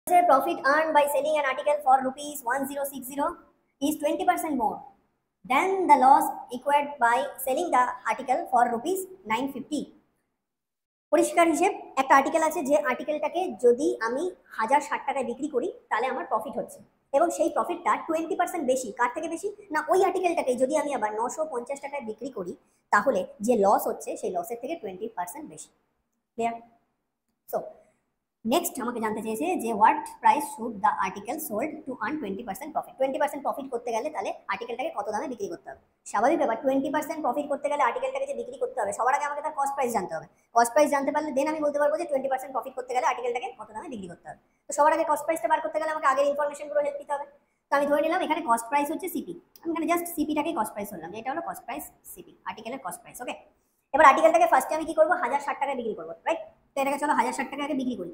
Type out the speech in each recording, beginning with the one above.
The profit earned by selling an article for rupees 1060 is 20% more than the loss incurred by selling the article for rupees 950. পরিষ্কার হিসেব একটা article আছে, যে আর্টিকেলটাকে যদি আমি 1060 টাকায় বিক্রি করি তাহলে আমার প্রফিট হচ্ছে, এবং সেই প্রফিটটা 20% বেশি। কার থেকে বেশি? না, ওই আর্টিকেলটাকে যদি আমি আবার 950 টাকায় বিক্রি করি তাহলে যে লস হচ্ছে সেই লসের থেকে 20% বেশি। ক্লিয়ার? সো নেক্সট আমাকে জানতে চেয়েছে যে what price should the article sold to earn 20% profit. 20% profit করতে গেলে তাহলে আর্টিকেলটাকে কত দামে বিক্রি করতে হবে? স্বাভাবিক ব্যাপার, 20% প্রফিট করতে গেলে আর্টিকেলটাকে যে বিক্রি করতে হবে সবার আগে আমাকে তার কস্ট প্রাইস জানতে হবে। কস্ট প্রাইস জানতে পারলে দেন আমি বলতে পারবো যে 20% প্রফিট করতে গেলে আর্টিকেলটাকে কত দামে বিক্রি করতে হবে। তো সবার আগে কস্ট প্রাইসটা বার করতে গেলে আমাকে আগের ইনফরমেশনগুলো হেল্প দিতে হবে। তো আমি ধরে নিলাম এখানে কস্ট প্রাইস হচ্ছে সিপি, আমি এখানে জাস্ট সিপিটাকেই কস্ট প্রাইস ধরলাম, এটা হলো কস্ট প্রাইস সিপি, আর্টিকেলের কস্ট প্রাইস। ওকে, এবার আর্টিকেলটাকে ফার্স্টে আমি কি করবো? 1060 টাকায় বিক্রি করবো, রাইট? তো এটাকে চলো 1060 টাকা আগে বিক্রি করি।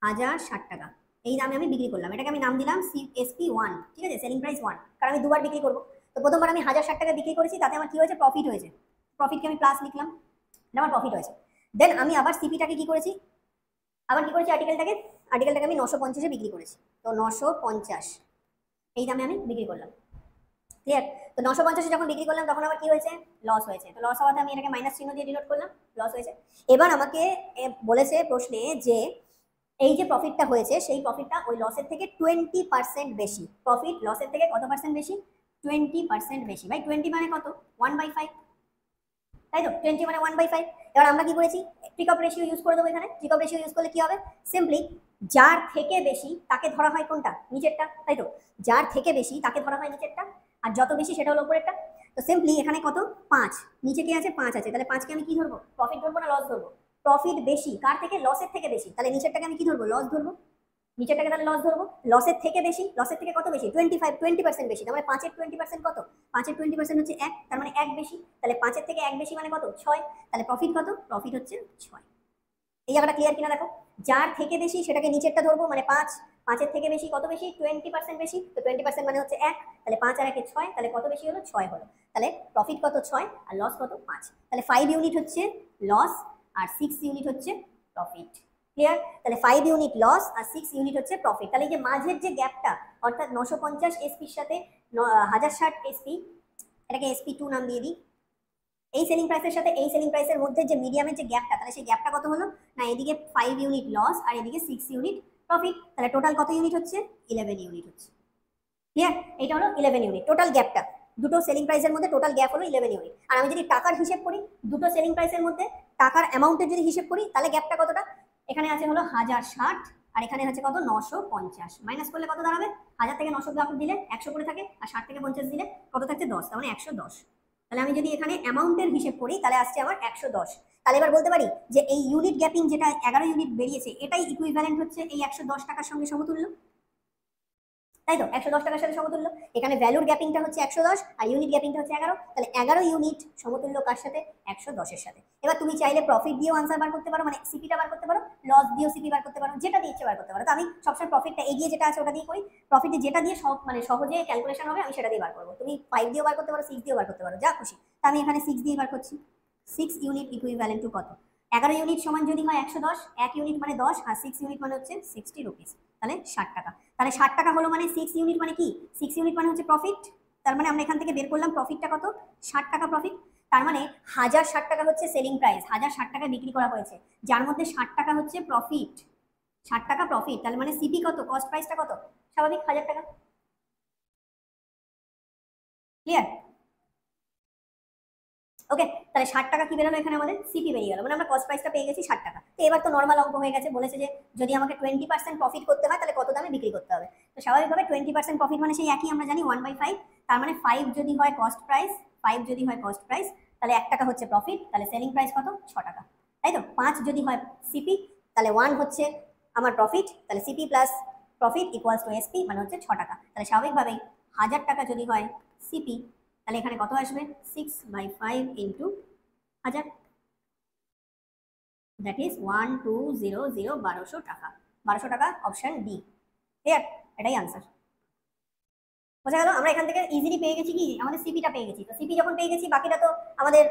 1060 টাকা এই দামে আমি বিক্রি করলাম, এটাকে আমি নাম দিলাম SP1, ঠিক আছে, সেলিং প্রাইস 1, কারণ আমি দুবার বিক্রি করবো। তো প্রথমবার আমি 1060 টাকা বিক্রি করেছি, তাতে আমার কি হয়েছে? প্রফিট হয়েছে। প্রফিটকে আমি প্লাস লিখলাম, এটা আমার প্রফিট হয়েছে। দেন আমি আবার সিপিটাকে কি করেছি? আবার কি করেছি? আর্টিকেলটাকে আমি 950-এ বিক্রি করেছি। তো 950 এই দামে আমি বিক্রি করলাম। ক্লিয়ার? তো 950-এ যখন বিক্রি করলাম তখন আমার কি হয়েছে? লস হয়েছে। তো লস হওয়াতে আমি এটাকে মাইনাস চিহ্ন দিয়ে ডিনোট করলাম, লস হয়েছে। এবার আমাকে বলেছে প্রশ্নে যে এই যে প্রফিটটা হয়েছে সেই প্রফিটটা ওই লসের থেকে 20% বেশি। প্রফিট লসের থেকে কত পার্সেন্ট বেশি? 20% বেশি। ভাই 20 মানে কত? 1/5, তাই তো? 20 মানে 1/5। এবার আমরা কি করেছি? ট্রিক অফ রেশিও ইউজ করে দেবো এখানে। ট্রিক অফ রেশিও ইউজ করলে কি হবে? সিম্পলি যার থেকে বেশি তাকে ধরা হয় কোনটা? নিচেরটা, তাই তো? যার থেকে বেশি তাকে ধরা হয় নিচেরটা, আর যত বেশি সেটা হলো উপরেরটা। তো সিম্পলি এখানে কত? 5, নিচে কি আছে? 5 আছে, তাহলে 5কে আমি কি ধরবো? প্রফিট ধরবো না লস ধরবো? প্রফিট বেশি, কার থেকে? লসের থেকে বেশি, তাহলে নিচেরটাকে আমি কি ধরবো? লস ধরবো। নিচেরটাকে তাহলে লস ধরবো। লসের থেকে বেশি, লসের থেকে কত বেশি? 20% বেশি। তার মানে 5-এর 20% কত? 5-এর 20% হচ্ছে 1, তার মানে 1 বেশি। তাহলে 5-এর থেকে 1 বেশি মানে কত? 6। তাহলে প্রফিট কত? প্রফিট হচ্ছে 6। এই জায়গাটা ক্লিয়ার কিনা দেখো। যার থেকে বেশি সেটাকে নিচেরটা ধরবো, মানে 5। 5-এর থেকে বেশি কত বেশি? 20% বেশি। তো 20% মানে হচ্ছে 1, তাহলে 5 আর 1 6, তাহলে কত বেশি হলো? 6 হলো। তাহলে প্রফিট কত? 6, আর লস কত? 5। তাহলে 5 ইউনিট হচ্ছে লস আর 6 ইউনিট হচ্ছে প্রফিট। ক্লিয়ার? তাহলে 5 ইউনিট লস আর 6 ইউনিট হচ্ছে প্রফিট। তাহলে এই যে মাঝের যে গ্যাপটা, অর্থাৎ 950 এসপির সাথে 1060 এসপি, এটাকে SP2 নাম দিয়ে দিই। এই সেলিং প্রাইসের সাথে এই সেলিং প্রাইসের মধ্যে যে মিডিয়ামের যে গ্যাপটা, তাহলে সেই গ্যাপটা কত হলো? না, এদিকে 5 ইউনিট লস আর এদিকে 6 ইউনিট প্রফিট। তাহলে টোটাল কত ইউনিট হচ্ছে? 11 ইউনিট হচ্ছে। ক্লিয়ার? এটা হলো 11 ইউনিট টোটাল গ্যাপটা। দুটো সেলিং প্রাইসের মধ্যে টোটাল গ্যাপ হলো 11 ইউনিট। আর আমি যদি টাকার হিসেব করি, দুটো সেলিং প্রাইসের মধ্যে টাকার অ্যামাউন্টের যদি হিসেব করি, তাহলে গ্যাপটা কতটা? এখানে আছে হলো 1060, আর এখানে আছে কত? 950। মাইনাস করলে কত দাঁড়াবে? 1000 থেকে 900 দিলে 100 করে থাকে, আর 60 থেকে 50 দিলে কত থাকছে? 10, তার মানে 110। তাহলে আমি যদি এখানে অ্যামাউন্টের হিসেব করি তাহলে আসছে আমার 110। তাহলে এবার বলতে পারি যে এই ইউনিট গ্যাপিং যেটা 11 ইউনিট বেরিয়েছে, এটাই ইকুইভ্যালেন্ট হচ্ছে এই 110 টাকার সঙ্গে সমতুল্য, তাই তো? 110 টাকার সাথে সমতুল্য। এখানে ভ্যালুর গ্যাপিংটা হচ্ছে 110 আর ইউনিট গ্যাপিংটা হচ্ছে 11, তাহলে 11 ইউনিট সমতুল্য কার সাথে? 110 এর সাথে। এবার তুমি চাইলে প্রফিট দিয়েও আনসার বার করতে পারো, মানে সিপিটা বার করতে পারো, লস দিয়েও সিপি বার করতে পারো, যেটা দিয়ে ইচ্ছে বার করতে পারো। তো আমি সবসময় প্রফিটটা এগিয়ে যেটা আছে ওটা দিয়ে করি। প্রফিটে যেটা দিয়ে মানে সহজে ক্যালকুলেশন হবে আমি সেটা দিয়ে বার করবো। তুমি 5 দিয়েও বার করতে পারো, 6 দিয়েও বার করতে পারো, যা খুশি। তা আমি এখানে 6 দিয়ে বার করছি। 6 ইউনিট ইকুইভ্যালেন্ট টু কত? 11 ইউনিট সমান যদি হয় 110, 1 ইউনিট মানে 10, আর 6 ইউনিট মানে হচ্ছে 60 রুপিস, তাহলে 60 টাকা। তাহলে 60 টাকা হলো মানে 6 ইউনিট মানে কি? 6 ইউনিট মানে হচ্ছে প্রফিট। তার মানে আমরা এখান থেকে বের করলাম প্রফিটটা কত? 60 টাকা প্রফিট। তার মানে 1060 টাকা হচ্ছে সেলিং প্রাইস, 1060 টাকায় বিক্রি করা হয়েছে, যার মধ্যে 60 টাকা হচ্ছে প্রফিট। 60 টাকা প্রফিট, তাহলে মানে সিপি কত? কস্ট প্রাইসটা কত? স্বাভাবিক 1000 টাকা। ক্লিয়ার? ওকে, তাহলে 60 টাকা কি বেরোলো এখানে? আমাদের সিপি বেরিয়ে গেল, মানে আমরা কস্ট প্রাইসটা পেয়ে গেছি 60 টাকা। তো এবার তো নর্মাল অঙ্ক হয়ে গেছে, বলেছে যে যদি আমাকে 20% প্রফিট করতে হয় তাহলে কত দামে বিক্রি করতে হবে। তো স্বাভাবিকভাবে 20% প্রফিট মানে সেই একই, আমরা জানি 1/5। তার মানে 5 যদি হয় কস্ট প্রাইস, 5 যদি হয় কস্ট প্রাইস, তাহলে 1 টাকা হচ্ছে প্রফিট, তাহলে সেলিং প্রাইস কত? 6 টাকা, তাই তো? 5 যদি হয় সিপি, তাহলে 1 হচ্ছে আমার প্রফিট, তাহলে CP plus profit equals to SP, মানে হচ্ছে 6 টাকা। তাহলে স্বাভাবিকভাবেই 1000 টাকা যদি হয় সিপি, তাহলে এখানে কত আসবে? 6/5 ইন্টু 1000, দ্যাট ইজ 1200, 1200 টাকা। 1200 টাকা, অপশন ডি। ক্লিয়ার? এটাই আনসার। বোঝা গেল? আমরা এখান থেকে ইজিলি পেয়ে গেছি কি? আমাদের সিপিটা পেয়ে গেছি। তো সিপি যখন পেয়ে গেছি, বাকিটা তো আমাদের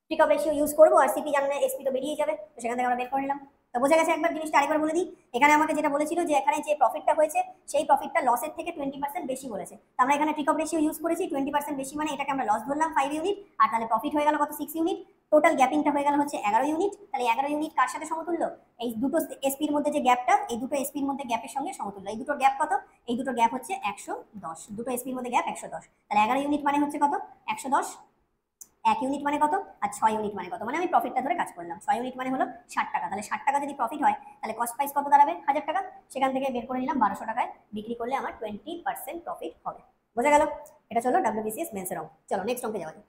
ট্রিক অফ রেশিও ইউজ করবো, আর সিপি জানলে এসপি তো বেরিয়ে যাবে, তো সেখান থেকে আমরা বের করে নিলাম। তো বোঝা গেছে? একবার জিনিসটা আরেকবার বলে দিই। এখানে আমাকে যেটা বলেছিল যে এখানে যে প্রফিটটা হয়েছে সেই প্রফিটটা লসের থেকে 20% বেশি বলেছে। তো আমরা এখানে ট্রিক অফ রেশিও ইউজ করেছি, 20% বেশি মানে এটাকে আমরা লস ধরলাম 5 ইউনিট, আর তাহলে প্রফিট হয়ে গেল কত? 6 ইউনিট। টোটাল গ্যাপিংটা হয়ে গেল হচ্ছে 11 ইউনিট। তাহলে 11 ইউনিট কার সাথে সমতুল্য? এই দুটো এসপির মধ্যে যে গ্যাপটা, এই দুটো এসপির মধ্যে গ্যাপের সঙ্গে সমতুল্য। এই দুটো গ্যাপ কত? এই দুটো গ্যাপ হচ্ছে 110। দুটো এসপির মধ্যে গ্যাপ 110। তাহলে 11 ইউনিট মানে হচ্ছে কত? 110। 1 ইউনিট মানে কত? আর 6 ইউনিট মানে কত? মানে আমি প্রফিটটা ধরে কাজ করলাম। 6 ইউনিট মানে হলো 60 টাকা। তাহলে 60 টাকা যদি প্রফিট হয় তাহলে কস্ট প্রাইস কত দাঁড়াবে? 1000 টাকা। সেখান থেকে বের করে নিলাম 1200 টাকায় বিক্রি করলে আমার 20% প্রফিট হবে। বোঝা গেল? এটা চলো WBCS মেন্সের অঙ্ক। চলো নেক্সট অঙ্কে যাওয়া যাক।